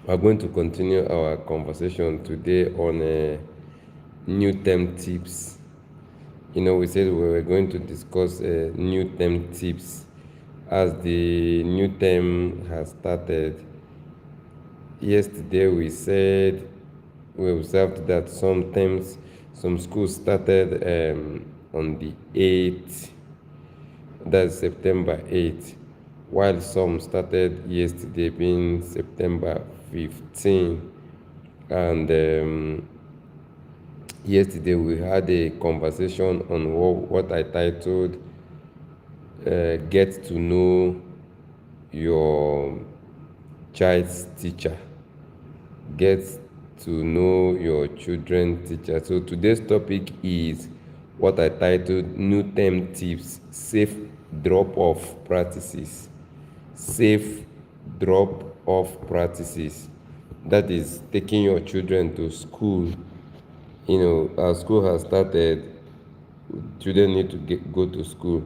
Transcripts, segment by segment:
we're going to continue our conversation today on new term tips. We said we were going to discuss new term tips as the new term has started. Yesterday we observed that some schools started on the 8th, that's September 8th, while some started yesterday, being September 15th. And yesterday we had a conversation on what I titled Get to Know Your Child's Teacher. Get to know your children's teacher. So today's topic is what I titled New Term Tips, Safe Drop-Off Practices. Safe drop-off practices. That is taking your children to school. Our school has started. Children need to go to school.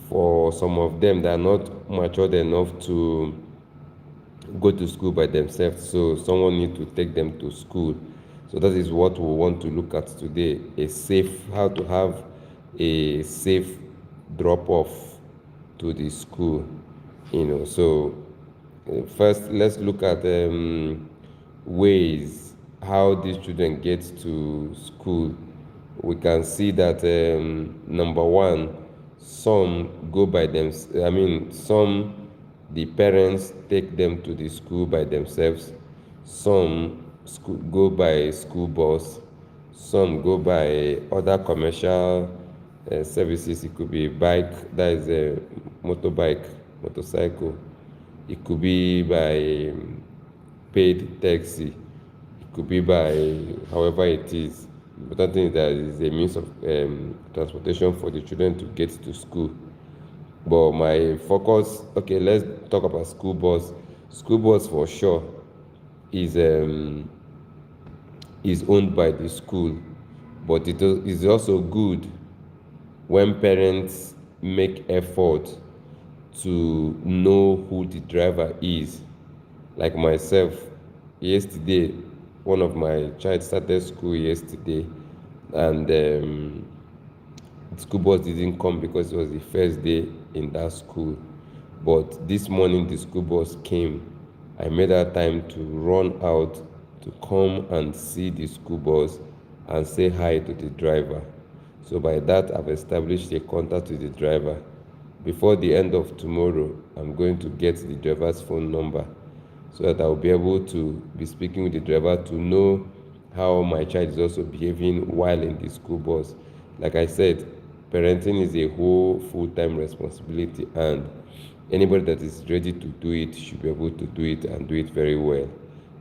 For some of them, they are not matured enough to go to school by themselves, so someone need to take them to school. So that is what we want to look at today: how to have a safe drop-off to the school. So first, let's look at ways how these children get to school. We can see that number one, some go by them. The parents take them to the school by themselves. Some go by school bus. Some go by other commercial services. It could be bike, that is a motorcycle. It could be by paid taxi. It could be by however it is. But I think that is a means of transportation for the children to get to school. But my focus, okay, let's talk about school bus. School bus for sure is owned by the school, but it is also good when parents make effort to know who the driver is. Like myself, yesterday, one of my child started school yesterday, and the school bus didn't come because it was the first day in that school. But this morning the school bus came. I made that time to run out to come and see the school bus and say hi to the driver. So by that, I've established a contact with the driver. Before the end of tomorrow, I'm going to get the driver's phone number so that I'll be able to be speaking with the driver to know how my child is also behaving while in the school bus. Like I said, parenting is a whole full-time responsibility, and anybody that is ready to do it should be able to do it and do it very well.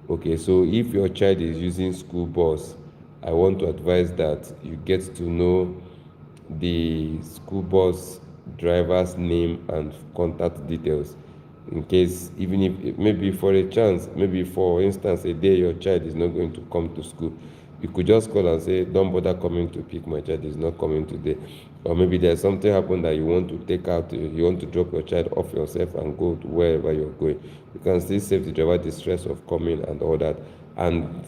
Okay, so if your child is using school bus, I want to advise that you get to know the school bus driver's name and contact details, in case, even if maybe for a chance, maybe for instance a day your child is not going to come to school, you could just call and say, don't bother coming to pick my child, is not coming today. Or maybe there's something happened that you want to take out, you want to drop your child off yourself and go to wherever you're going. You can still save the driver the stress of coming and all that. And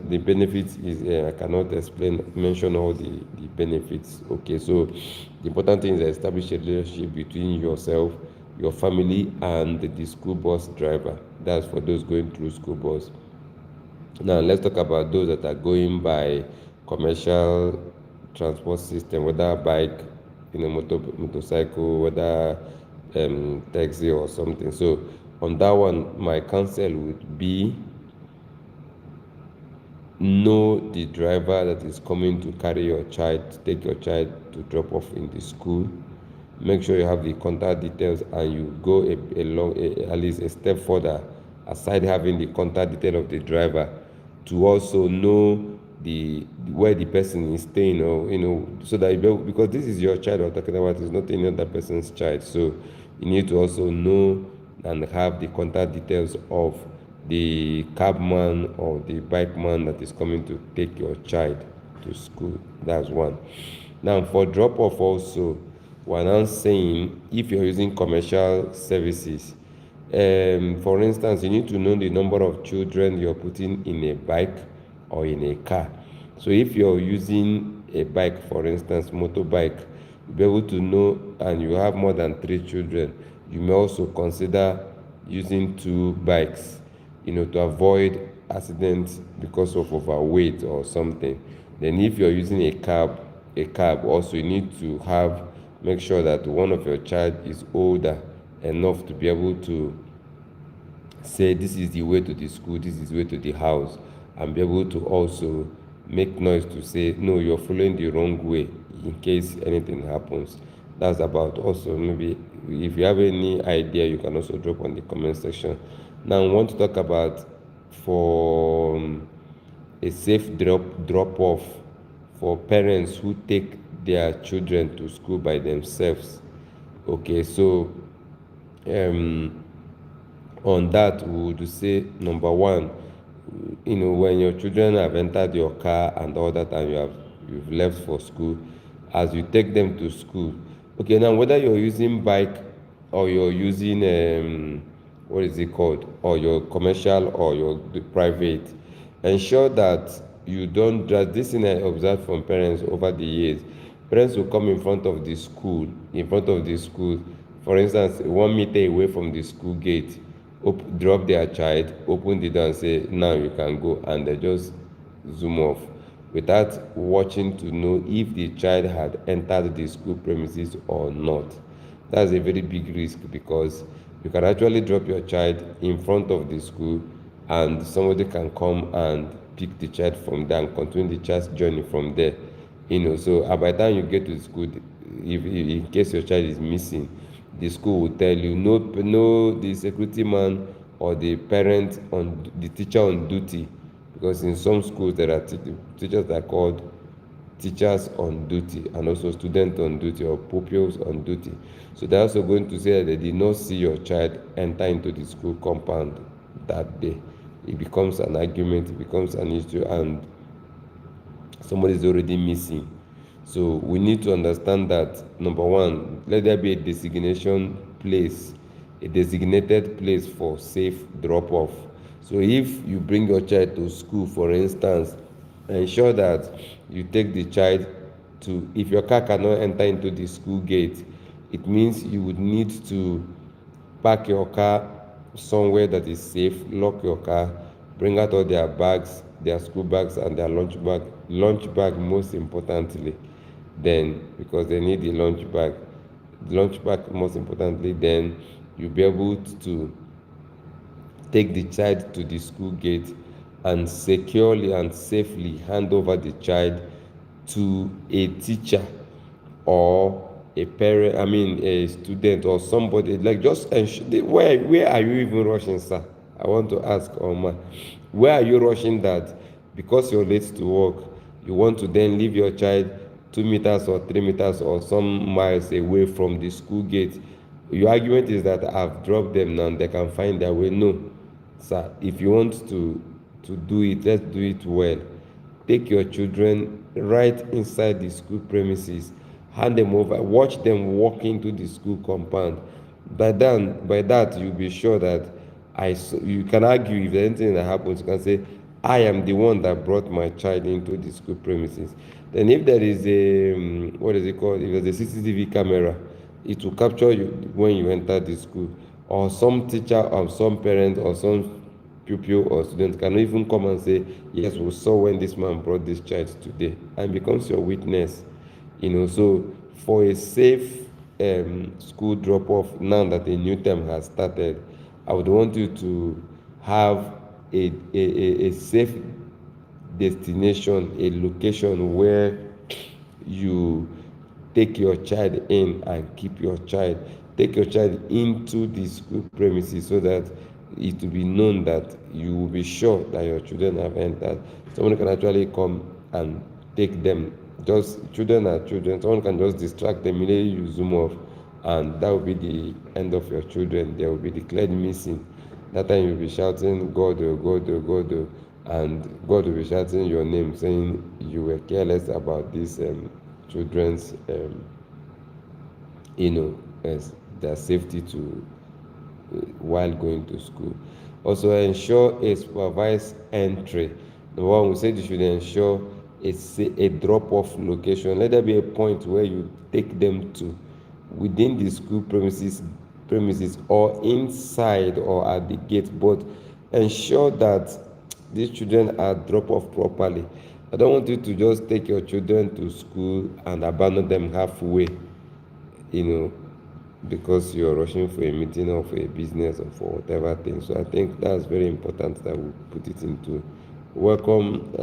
the benefits is I cannot mention all the benefits. Okay, so the important thing is establish a relationship between yourself, your family, and the school bus driver. That's for those going through school bus. Now let's talk about those that are going by commercial transport system, whether bike, motorcycle, whether taxi or something. So on that one, my counsel would be, know the driver that is coming to carry your child, to take your child to drop off in the school. Make sure you have the contact details, and you go at least a step further, aside having the contact detail of the driver, to also know where the person is staying, or so that because this is your child we're talking about, it's not any other person's child. So you need to also know and have the contact details of the cabman or the bike man that is coming to take your child to school. That's one. Now for drop off also, we're now saying, if you're using commercial services, For instance, you need to know the number of children you're putting in a bike or in a car. So if you're using a bike, for instance, motorbike, you'll be able to know, and you have more than 3 children, you may also consider using 2 bikes, to avoid accidents because of overweight or something. Then if you're using a cab also, you need to make sure that one of your child is older enough to be able to say this is the way to the school, this is the way to the house, and be able to also make noise to say no, you're following the wrong way in case anything happens. That's about. Also, maybe if you have any idea, you can also drop on the comment section. Now I want to talk about for a safe drop off for parents who take their children to school by themselves. Okay, so um on that, we would say number one, when your children have entered your car and all that, and you've left for school, as you take them to school. Okay, now whether you're using bike or you're using what is it called, or your commercial or your the private, ensure that you don't drive. This thing I observed from parents over the years. Parents will come in front of the school, for instance, 1 meter away from the school gate, drop their child, open the door and say, now you can go, and they just zoom off without watching to know if the child had entered the school premises or not. That's a very big risk, because you can actually drop your child in front of the school and somebody can come and pick the child from there and continue the child's journey from there. So by the time you get to the school, if in case your child is missing, the school will tell you, no, the security man or the parent on the teacher on duty, because in some schools there are teachers that are called teachers on duty, and also students on duty or pupils on duty. So they're also going to say that they did not see your child enter into the school compound that day. It becomes an argument, it becomes an issue, and somebody is already missing. So we need to understand that, number one, let there be a designated place for safe drop off. So if you bring your child to school, for instance, ensure that you take the child to, if your car cannot enter into the school gate, it means you would need to park your car somewhere that is safe, lock your car, bring out all their bags, their school bags and their lunch bag most importantly. Then, because they need the lunch bag most importantly, then you'll be able to take the child to the school gate and securely and safely hand over the child to a teacher or a parent, a student or somebody. Like, just ensure, where are you even rushing, sir? I want to ask, Oma, where are you rushing that because you're late to work, you want to then leave your child 2 meters or 3 meters or some miles away from the school gate? Your argument is that I've dropped them now and they can find their way. No, sir, if you want to do it, let's do it well. Take your children right inside the school premises, hand them over, watch them walk into the school compound. By that you'll be sure that you can argue if there's anything that happens. You can say, I am the one that brought my child into the school premises. Then if there is a what is it called, if there's a CCTV camera, it will capture you when you enter the school, or some teacher or some parent or some pupil or student can even come and say, yes, we saw when this man brought this child today, and becomes your witness. So for a safe school drop off, now that a new term has started, I would want you to have a safe destination, a location where you take your child in and keep your child. Take your child into the school premises so that it will be known that you will be sure that your children have entered. Someone can actually come and take them. Just children are children. Someone can just distract them immediately you zoom off, and that will be the end of your children. They will be declared missing. That time you'll be shouting, God, oh, God, oh, God, oh, and God will be shouting your name, saying you were careless about these children's, as their safety while going to school. Also, ensure a supervised entry. Number one, we said you should ensure a drop-off location. Let there be a point where you take them to within the school premises or inside or at the gate, but ensure that these children are dropped off properly. I don't want you to just take your children to school and abandon them halfway, you know, because you're rushing for a meeting or for a business or for whatever thing. So I think that's very important that we put it into. Welcome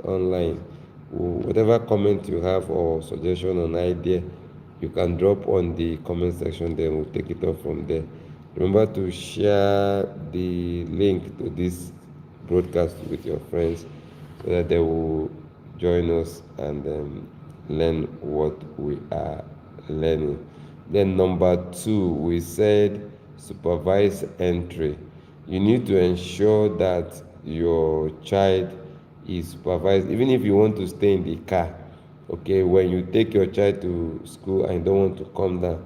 online. Whatever comment you have or suggestion or idea, you can drop on the comment section, then we'll take it up from there. Remember to share the link to this broadcast with your friends so that they will join us and learn what we are learning. Then number two, we said supervise entry. You need to ensure that your child is supervised, even if you want to stay in the car. Okay, when you take your child to school and you don't want to come down,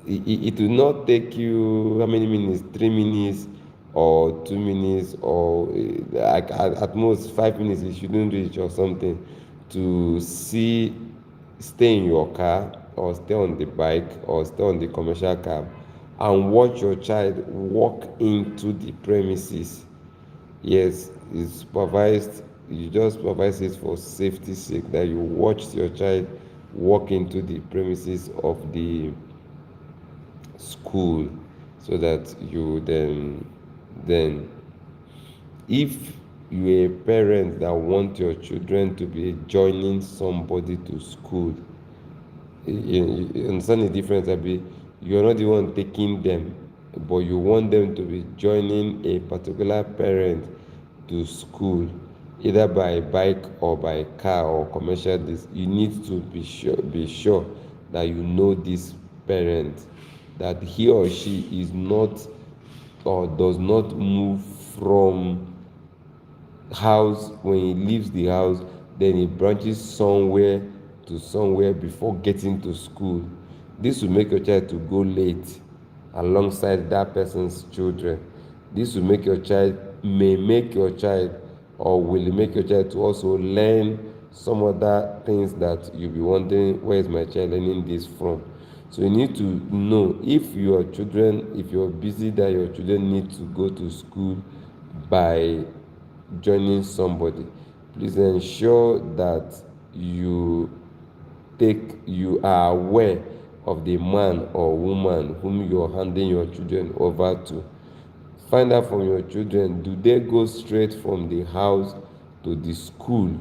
it will not take you how many minutes, 3 minutes or 2 minutes, or at most 5 minutes. It shouldn't reach or something to stay in your car or stay on the bike or stay on the commercial cab and watch your child walk into the premises. Yes, it's supervised. You just supervise it for safety's sake, that you watch your child walk into the premises of the school, so that you then if you're a parent that want your children to be joining somebody to school, you understand the difference. You're not the one taking them, but you want them to be joining a particular parent to school, either by bike or by car or commercial. This you need to be sure that you know this parent, that he or she is not or does not move from house. When he leaves the house, then he branches somewhere to somewhere before getting to school. This will make your child to go late alongside that person's children. This will make your child, may make your child, or will make your child to also learn some other things that you'll be wondering, where is my child learning this from? So you need to know, if you're busy, that your children need to go to school by joining somebody, please ensure that you are aware of the man or woman whom you're handing your children over to. Find out from your children, do they go straight from the house to the school,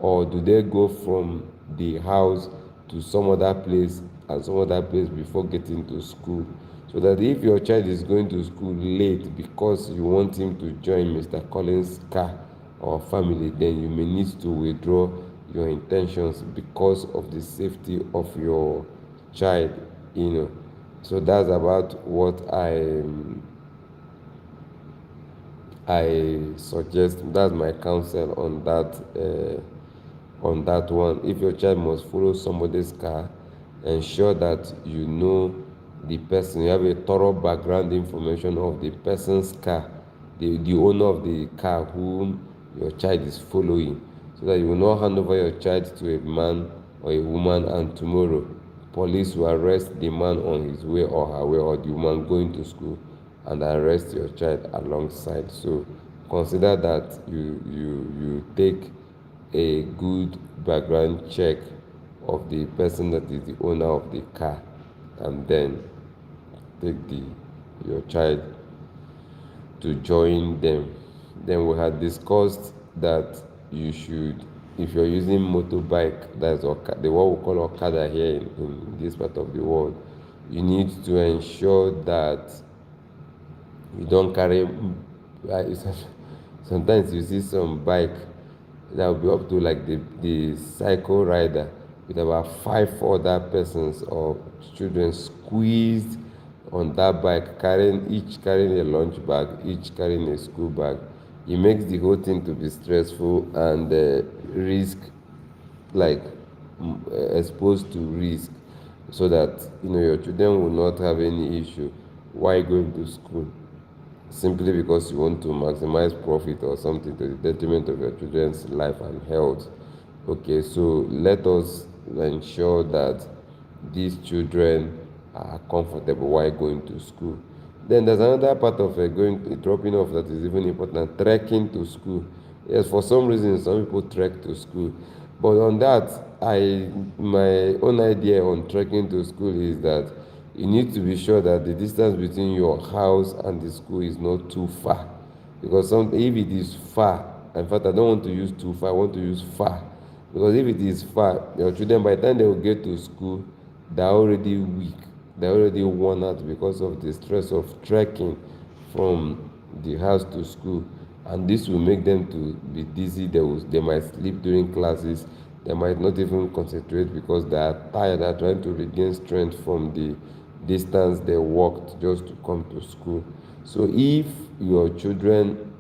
or do they go from the house to some other place and some other place before getting to school? So that if your child is going to school late because you want him to join Mr. Collins' car or family, then you may need to withdraw your intentions because of the safety of your child. So that's about what I suggest. That's my counsel on that one. If your child must follow somebody's car, ensure that you know the person. You have a thorough background information of the person's car, the owner of the car whom your child is following, so that you will not hand over your child to a man or a woman, and tomorrow police will arrest the man on his way or her way, or the woman going to school, and arrest your child alongside. So consider that you take a good background check of the person that is the owner of the car, and then take your child to join them. Then we had discussed that you should, if you're using motorbike, that's the what we call Okada here in this part of the world, you need to ensure that you don't carry. Sometimes you see some bike that will be up to like the cycle rider with about 5 other persons or children squeezed on that bike, each carrying a lunch bag, each carrying a school bag. It makes the whole thing to be stressful and risk, like exposed to risk, so that your children will not have any issue why going to school? Simply because you want to maximize profit or something to the detriment of your children's life and health. Okay, so let us ensure that these children are comfortable while going to school. Then there's another part of dropping off that is even important: trekking to school. Yes, for some reason, some people trek to school, but on that, my own idea on trekking to school is that you need to be sure that the distance between your house and the school is not too far, because if it is far, in fact, I don't want to use too far, I want to use far, because if it is far, your children, by the time they will get to school, they're already weak, they're already worn out because of the stress of trekking from the house to school, and this will make them to be dizzy. They might sleep during classes, they might not even concentrate because they are tired, they are trying to regain strength from the distance they walked just to come to school. So if your children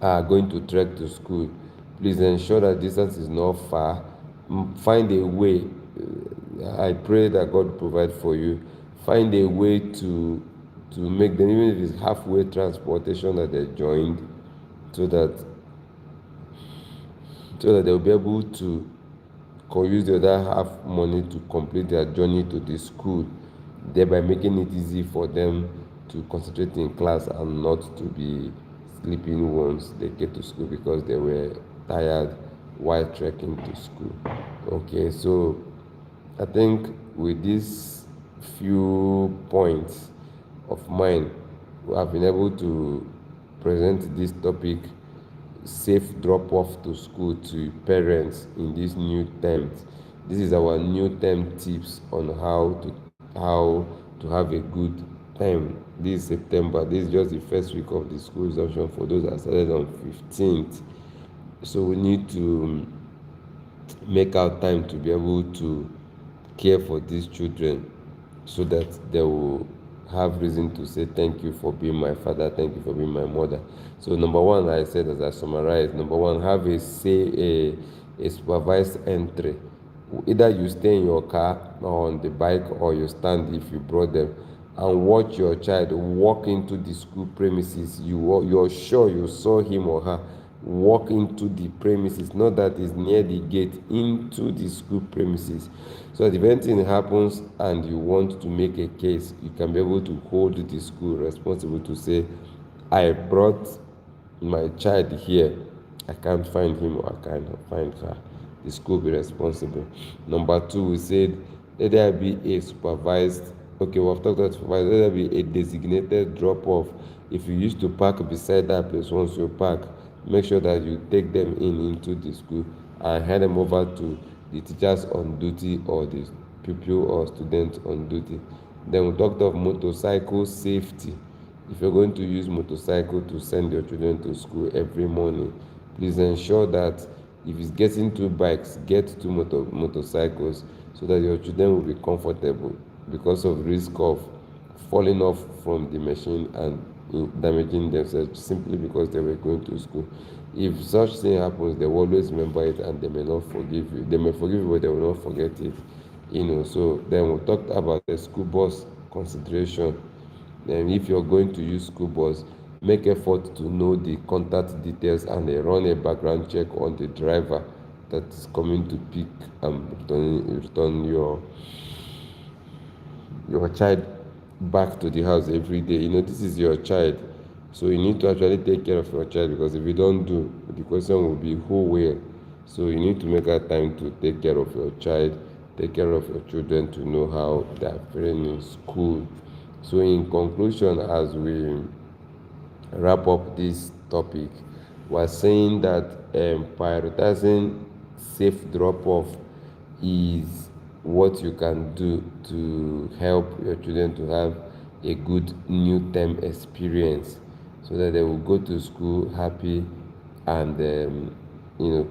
are going to trek to school, please ensure that distance is not far. Find a way. I pray that God provide for you. Find a way to make them, even if it's halfway transportation that they joined, so that they'll be able to use the other half money to complete their journey to the school, thereby making it easy for them to concentrate in class and not to be sleeping once they get to school because they were tired while trekking to school. Okay, so I think with these few points of mine, we have been able to present this topic: safe drop off to school to parents in this new term. This is our new term tips on how to have a good time this September. This is just the first week of the school resumption for those that started on 15th. So we need to make our time to be able to care for these children so that they will have reason to say thank you for being my father, thank you for being my mother. So number one, I said, as I summarize, number one, have a supervised entry. Either you stay in your car or on the bike, or you stand if you brought them, and watch your child walk into the school premises. You're sure you saw him or her walk into the premises, not that is near the gate, into the school premises. So if anything happens and you want to make a case, you can be able to hold the school responsible to say, I brought my child here, I can't find him or I can't find her. The school be responsible. Number two, we said, let there be a supervised, okay, we've talked about supervised, let there be a designated drop off. If you used to park beside that place, once you park, make sure that you take them into the school and hand them over to the teachers on duty or the pupil or student on duty. Then we talked of motorcycle safety. If you're going to use motorcycle to send your children to school every morning, please ensure that if it's getting two bikes, get two motorcycles so that your children will be comfortable, because of risk of falling off from the machine and damaging themselves simply because they were going to school. If such thing happens, they will always remember it and they may not forgive you. They may forgive you, but they will not forget it. So then we talked about the school bus consideration. Then if you're going to use school bus, make effort to know the contact details and run a background check on the driver that is coming to pick and return your child back to the house every day. This is your child, so you need to actually take care of your child, because if you don't do, the question will be who will. So you need to make a time to take care of your child, take care of your children, to know how they are faring in school. So in conclusion, as we wrap up this topic, we're saying that prioritizing safe drop off is what you can do to help your children to have a good new term experience, so that they will go to school happy and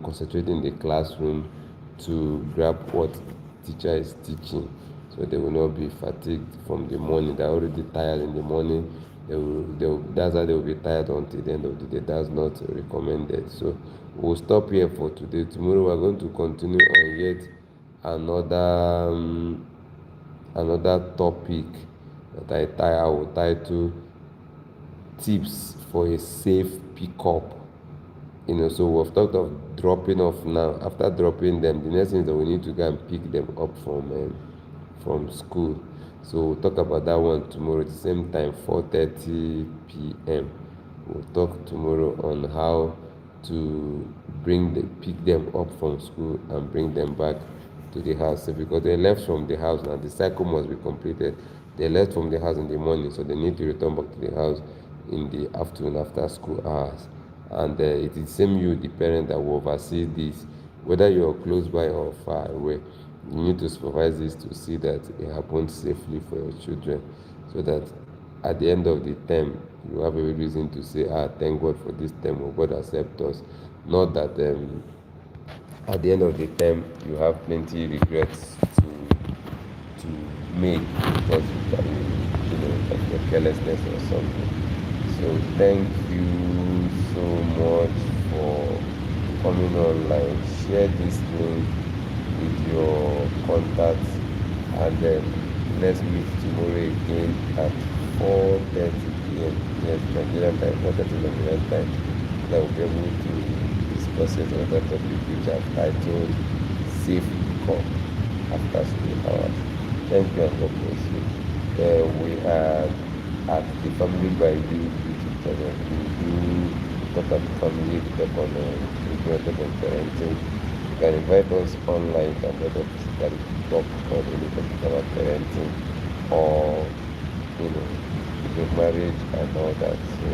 concentrate in the classroom to grab what teacher is teaching, so they will not be fatigued from the morning. They're already tired in the morning. That's how they will be tired until the end of the day. That's not recommended. So we'll stop here for today. Tomorrow we're going to continue on yet another topic that I will title tips for a safe pickup. So we've talked of dropping off now. After dropping them, the next thing is that we need to go and pick them up from school. So we'll talk about that one tomorrow at the same time, 4:30 p.m. We'll talk tomorrow on how to pick them up from school and bring them back to the house. So because they left from the house now, the cycle must be completed. They left from the house in the morning, so they need to return back to the house in the afternoon after school hours. And it is same you, the parent, that will oversee this, whether you're close by or far away. You need to supervise this to see that it happens safely for your children, so that at the end of the term you have a reason to say, thank God for this term, or God accept us. Not that at the end of the term you have plenty regrets to make because of your carelessness or something. So thank you so much for coming online. Share this link with your contacts, and then let's meet tomorrow again at 4:30 p.m. Yes, Nigerian time, 4:30 Nigerian time. That will be able to discuss another topic which I've titled Safe Pickup After School Hours. Thank you and God bless you. We are at the Family by You YouTube channel. We do talk about family, we talk on talk on parenting. You can invite us online, you can let us physically talk on any topic about parenting or the marriage and all that. So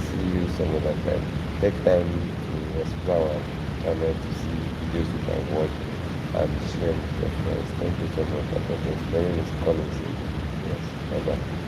see you some other time. Take time to explore our channel to see videos you can watch and share with your friends. Thank you so much. My name is Collins. Yes, bye bye.